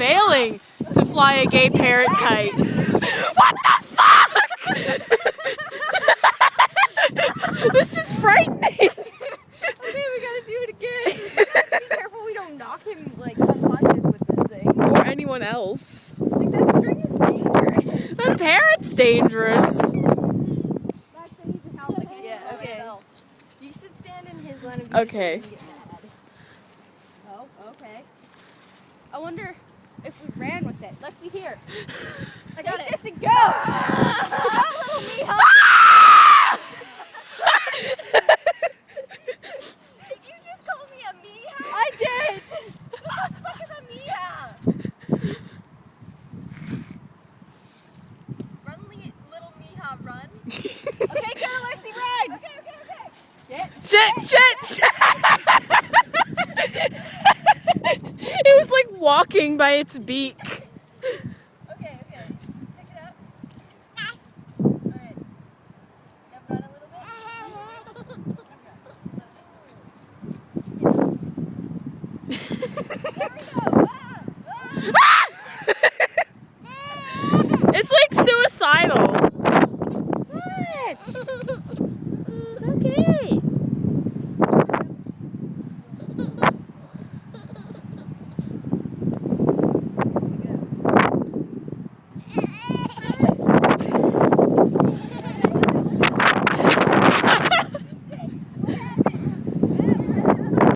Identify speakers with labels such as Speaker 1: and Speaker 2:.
Speaker 1: failing to fly a gay parrot kite. What the fuck? This is frightening.
Speaker 2: Okay, we gotta do it again. Be careful we don't knock him like unconscious with this thing.
Speaker 1: Or anyone else.
Speaker 2: Like that string is dangerous.
Speaker 1: That parrot's dangerous.
Speaker 2: Yeah, okay. You should stand in his line of view.
Speaker 1: Okay.
Speaker 2: So he doesn't get mad. Oh, okay. I wonder if we ran with it. Let's see here. I got it. Take this and go! Little Mija! Did you just call me a Mija? I did! What the fuck is a Mija? Run, little Mija, run. Okay, go, Lexi, run! Okay.
Speaker 1: Shit. It was like walking by its beak.
Speaker 2: Okay. Pick it up. Alright. Yep, run a little bit. Okay.